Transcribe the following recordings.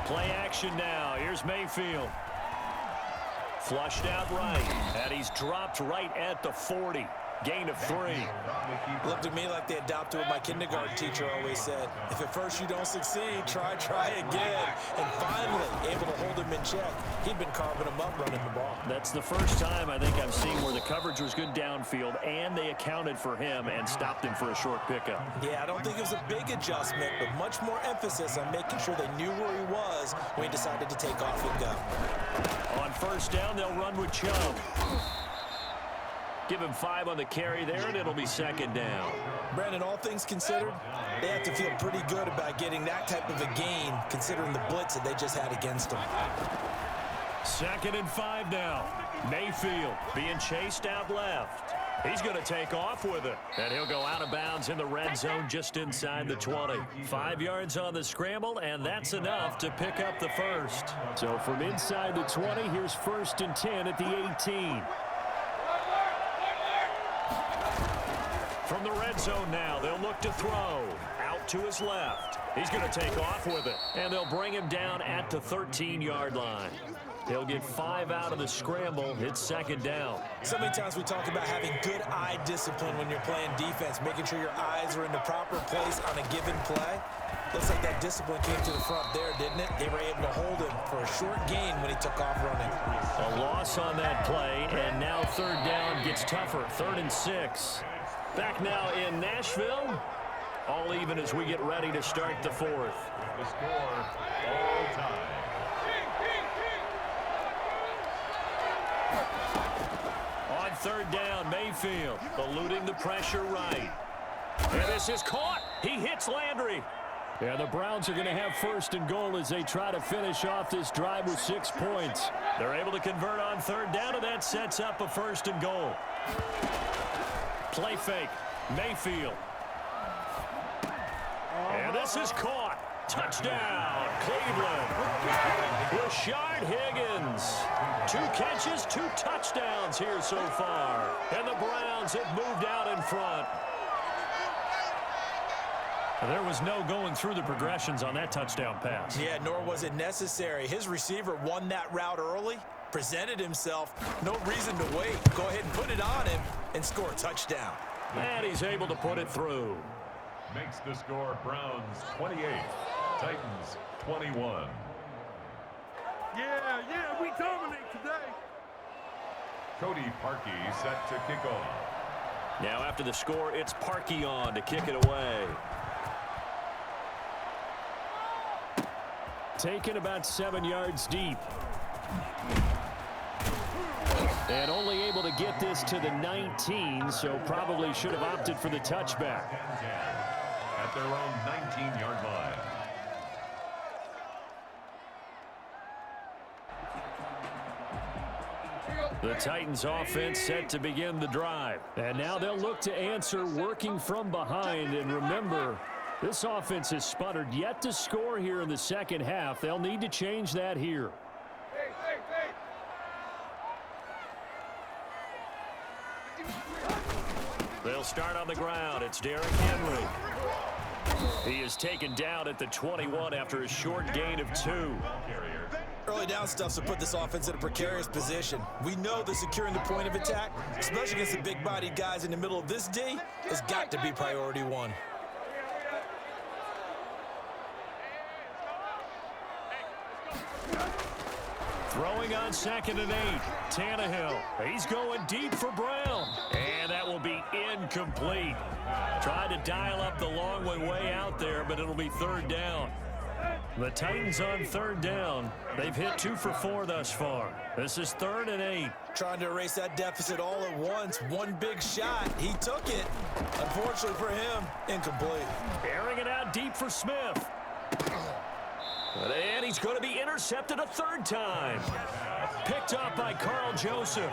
Play action now. Here's Mayfield. Flushed out right, and he's dropped right at the 40. Gain of 3. Looked to me like they adopted what my kindergarten teacher always said. If at first you don't succeed, try again. And finally, able to hold him in check. He'd been carving him up running the ball. That's the first time I think I've seen where the coverage was good downfield, and they accounted for him and stopped him for a short pickup. Yeah, I don't think it was a big adjustment, but much more emphasis on making sure they knew where he was when he decided to take off and go. On first down, they'll run with Chubb. Give him 5 on the carry there, and it'll be second down. Brandon, all things considered, they have to feel pretty good about getting that type of a gain, considering the blitz that they just had against them. 2nd and 5 now. Mayfield being chased out left. He's going to take off with it, and he'll go out of bounds in the red zone just inside the 20. 5 yards on the scramble, and that's enough to pick up the first. So from inside the 20, here's 1st and 10 at the 18. From the red zone now, they'll look to throw. Out to his left. He's going to take off with it, and they'll bring him down at the 13-yard line. He'll get 5 out of the scramble. It's second down. So many times we talk about having good eye discipline when you're playing defense, making sure your eyes are in the proper place on a given play. Looks like that discipline came to the front there, didn't it? They were able to hold him for a short gain when he took off running. A loss on that play, and now 3rd down gets tougher. 3rd and 6. Back now in Nashville. All even as we get ready to start the 4th. The score, all time. On 3rd down, Mayfield eluding the pressure right. And this is caught. He hits Landry. Yeah, the Browns are going to have 1st and goal as they try to finish off this drive with 6 points. They're able to convert on 3rd down, and that sets up a 1st and goal. Play fake. Mayfield. And this is caught. Touchdown, Cleveland. Rashard Higgins. 2 catches, 2 touchdowns here so far. And the Browns have moved out in front. There was no going through the progressions on that touchdown pass. Yeah, nor was it necessary. His receiver won that route early, presented himself. No reason to wait. Go ahead and put it on him and score a touchdown. And he's able to put it through. Makes the score Browns 28, Titans 21. Yeah, we dominate today. Cody Parkey set to kick off. Now after the score, it's Parkey on to kick it away. Taken about 7 yards deep. And only able to get this to the 19, so probably should have opted for the touchback. At their own 19-yard line. The Titans offense set to begin the drive. And now they'll look to answer working from behind. And remember, this offense has sputtered yet to score here in the second half. They'll need to change that here. They'll start on the ground. It's Derrick Henry. He is taken down at the 21 after a short gain of 2. Early down stuffs will put this offense in a precarious position. We know that securing the point of attack, especially against the big-bodied guys in the middle of this D, has got to be priority 1. Throwing on 2nd and 8. Tannehill. He's going deep for Brown. And that will be incomplete. Tried to dial up the long way out there, but it'll be 3rd down. The Titans on 3rd down. They've hit 2 for 4 thus far. This is 3rd and 8. Trying to erase that deficit all at once. One big shot. He took it. Unfortunately for him, incomplete. Airing it out deep for Smith. And he's going to be intercepted a 3rd time. Picked up by Carl Joseph.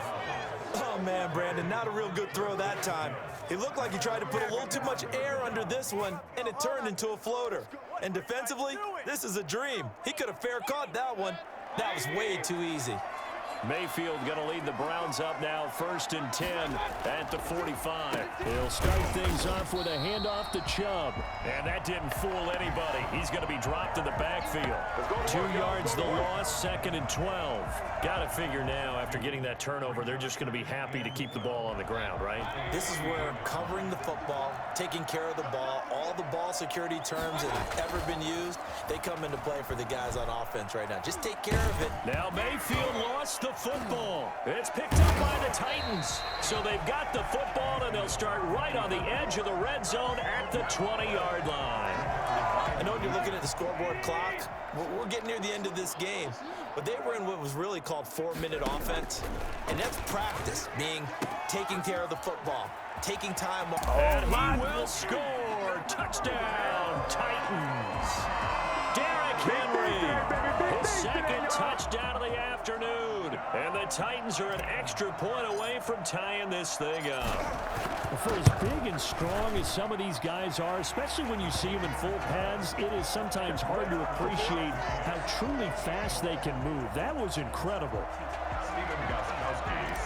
Oh, man, Brandon, not a real good throw that time. It looked like he tried to put a little too much air under this one, and it turned into a floater. And defensively, this is a dream. He could have fair caught that one. That was way too easy. Mayfield going to lead the Browns up now, 1st and 10 at the 45. He'll start things off with a handoff to Chubb. And that didn't fool anybody. He's going to be dropped in the backfield. 2 yards the loss, 2nd and 12. Got to figure now, after getting that turnover, they're just going to be happy to keep the ball on the ground, right? This is where covering the football, taking care of the ball, all the ball security terms that have ever been used, they come into play for the guys on offense right now. Just take care of it. Now Mayfield lost the football. It's picked up by the Titans. So they've got the football, and they'll start right on the edge of the red zone at the 20-yard line. I know you're looking at the scoreboard clock. We're getting near the end of this game. But they were in what was really called 4-minute offense. And that's practice, being taking care of the football, taking time off. And he will score. Touchdown, Titans. Derrick Henry, his 2nd touchdown of the afternoon. And the Titans are an extra point away from tying this thing up. For as big and strong as some of these guys are, especially when you see them in full pads, it is sometimes hard to appreciate how truly fast they can move. That was incredible.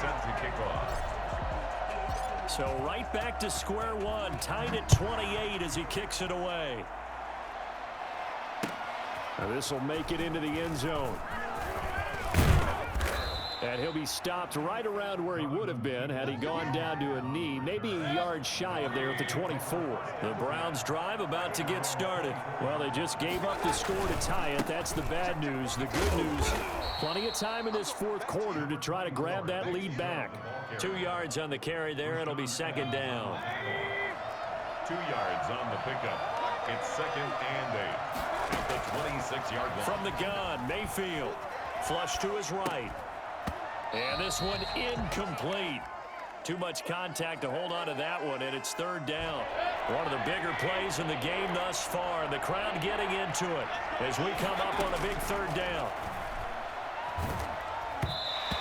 Set to kick off. So right back to square one, tied at 28 as he kicks it away. Now this will make it into the end zone. And he'll be stopped right around where he would have been had he gone down to a knee, maybe a yard shy of there at the 24. The Browns drive about to get started. Well, they just gave up the score to tie it. That's the bad news. The good news, plenty of time in this 4th quarter to try to grab that lead back. 2 yards on the carry there. It'll be 2nd down. 2 yards on the pickup. It's 2nd and 8 at the 26-yard line. From the gun, Mayfield. Flush to his right. And this one incomplete. Too much contact to hold on to that one, and it's 3rd down. One of the bigger plays in the game thus far. The crowd getting into it as we come up on a big 3rd down.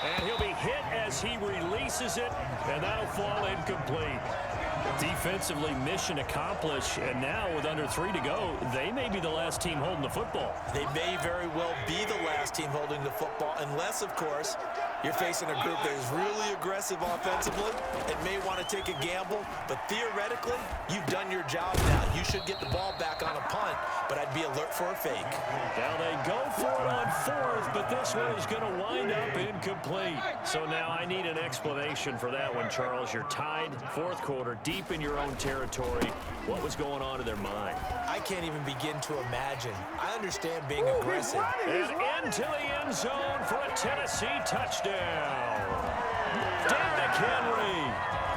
And he'll be hit as he releases it, and that'll fall incomplete. Defensively, mission accomplished, and now with under 3 to go, they may be the last team holding the football. They may very well be the last team holding the football, unless, of course, you're facing a group that is really aggressive offensively and may want to take a gamble. But theoretically, you've done your job now. You should get the ball back on a punt, but I'd be alert for a fake. Now they go for it on 4th, but this one is going to wind up incomplete. So now I need an explanation for that one, Charles. You're tied, 4th quarter, deep in your own territory. What was going on in their mind? I can't even begin to imagine. I understand being aggressive. And into the end zone for a Tennessee touchdown. Derrick Henry,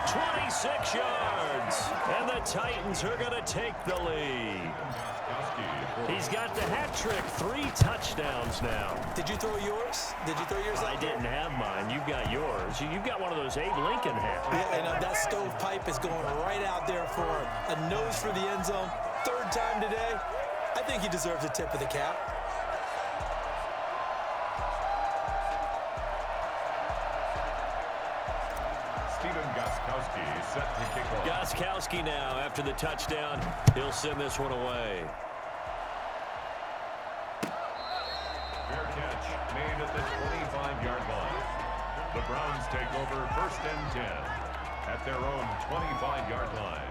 26 yards. And the Titans are going to take the lead. He's got the hat trick, 3 touchdowns now. Did you throw yours? Did you throw yours out? I didn't have mine. You've got yours. You've got one of those Abe Lincoln hats. Yeah, and that stovepipe is going right out there for him. A nose for the end zone. 3rd time today. I think he deserves a tip of the cap. Set to kick off. Gostkowski now after the touchdown. He'll send this one away. Fair catch made at the 25-yard line. The Browns take over 1st and 10 at their own 25-yard line.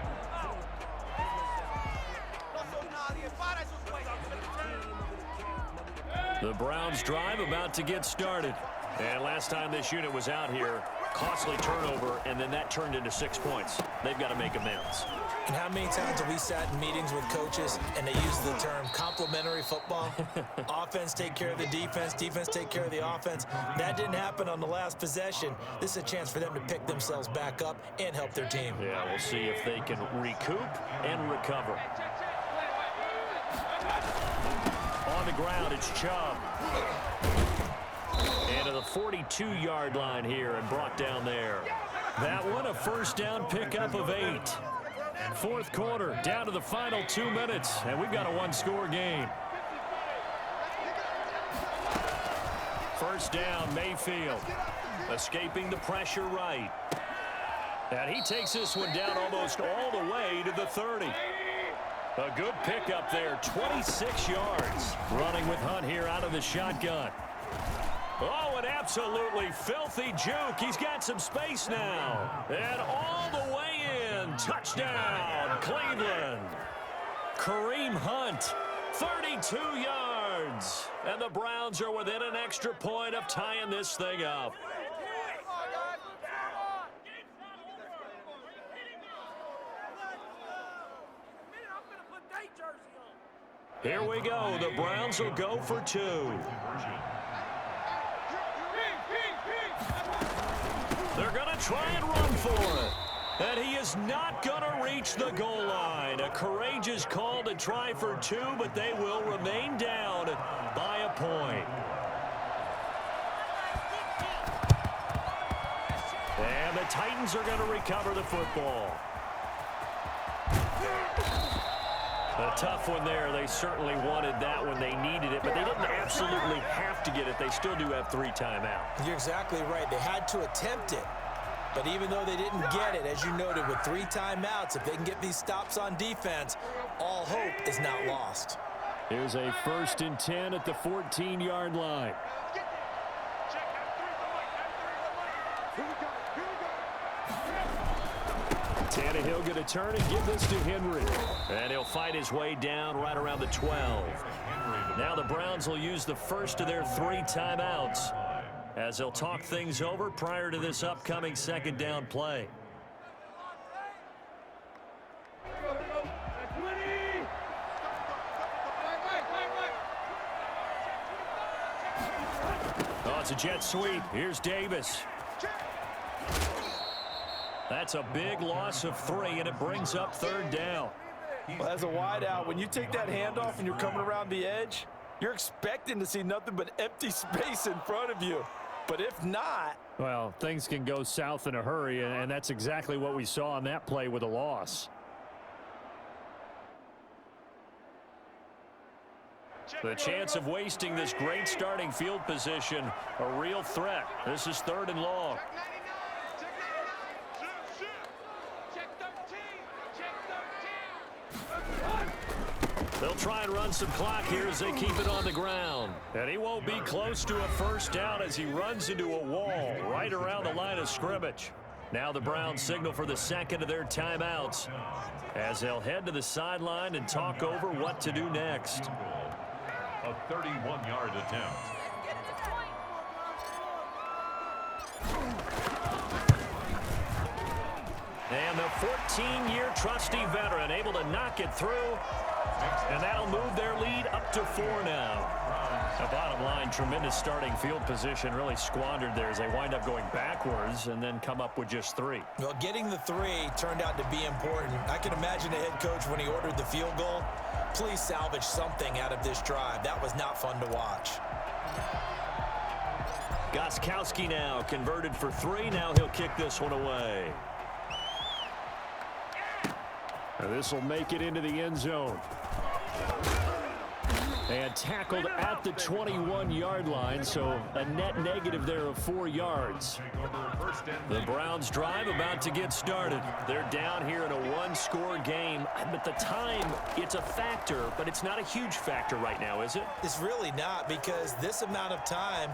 The Browns drive about to get started. And last time this unit was out here, costly turnover, and then that turned into 6 points. They've got to make amends. And how many times have we sat in meetings with coaches and they use the term complementary football? Offense take care of the defense, defense take care of the offense. That didn't happen on the last possession. This is a chance for them to pick themselves back up and help their team. Yeah, we'll see if they can recoup and recover. On the ground, it's Chubb. And to the 42-yard line here and brought down there. That one a 1st down pickup of 8. 4th quarter, down to the final 2 minutes, and we've got a 1-score game. 1st down, Mayfield. Escaping the pressure right. And he takes this one down almost all the way to the 30. A good pickup there, 26 yards. Running with Hunt here out of the shotgun. Oh, an absolutely filthy juke. He's got some space now. And all the way in. Touchdown, Cleveland. Kareem Hunt, 32 yards. And the Browns are within an extra point of tying this thing up. Here we go. The Browns will go for 2. They're going to try and run for it. And he is not going to reach the goal line. A courageous call to try for 2, but they will remain down by a point. And the Titans are going to recover the football. A tough one there. They certainly wanted that when they needed it, but they didn't absolutely have to get it. They still do have 3 timeouts. You're exactly right. They had to attempt it. But even though they didn't get it, as you noted, with 3 timeouts, if they can get these stops on defense, all hope is not lost. Here's a 1st and 10 at the 14-yard line. Tannehill going to turn and give this to Henry. And he'll fight his way down right around the 12. Now the Browns will use the first of their 3 timeouts as they'll talk things over prior to this upcoming 2nd down play. Oh, it's a jet sweep. Here's Davis. That's a big loss of 3, and it brings up 3rd down. Well, as a wideout, when you take that handoff and you're coming around the edge, you're expecting to see nothing but empty space in front of you. But if not... Well, things can go south in a hurry, and that's exactly what we saw on that play with a loss. The chance of wasting this great starting field position, a real threat. This is 3rd and long. They'll try and run some clock here as they keep it on the ground. And he won't be close to a 1st down as he runs into a wall right around the line of scrimmage. Now the Browns signal for the 2nd of their timeouts as they'll head to the sideline and talk over what to do next. A 31-yard attempt. And the 14-year trusty veteran able to knock it through. And that'll move their lead up to 4 now. The bottom line, tremendous starting field position, really squandered there as they wind up going backwards and then come up with just 3. Well, getting the 3 turned out to be important. I can imagine the head coach when he ordered the field goal. Please salvage something out of this drive. That was not fun to watch. Gostkowski now converted for 3. Now he'll kick this one away. This will make it into the end zone. And tackled at the 21-yard line, so a net negative there of 4 yards. The Browns drive about to get started. They're down here in a 1-score game. At the time, it's a factor, but it's not a huge factor right now, is it? It's really not, because this amount of time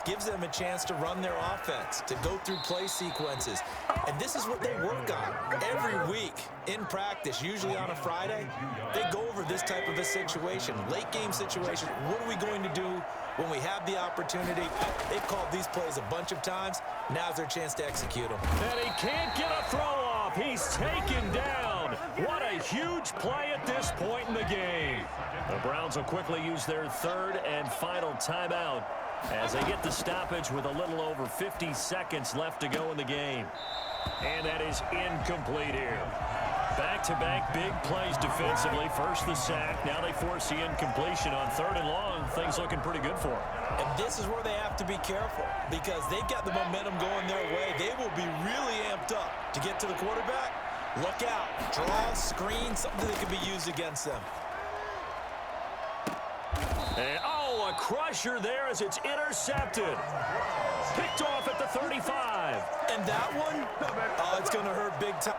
gives them a chance to run their offense, to go through play sequences. And this is what they work on every week in practice, usually on a Friday. They go over this type of a situation, late game situation. What are we going to do when we have the opportunity? They've called these plays a bunch of times. Now's their chance to execute them. And he can't get a throw off. He's taken down. What a huge play at this point in the game. The Browns will quickly use their 3rd and final timeout as they get the stoppage with a little over 50 seconds left to go in the game. And that is incomplete here. Back-to-back big plays defensively. First the sack. Now they force the incompletion on 3rd and long. Things looking pretty good for them. And this is where they have to be careful, because they've got the momentum going their way. They will be really amped up to get to the quarterback. Look out. Draw, screen, something that could be used against them. And, a crusher there as it's intercepted. Picked off at the 35. And that one, it's going to hurt big time.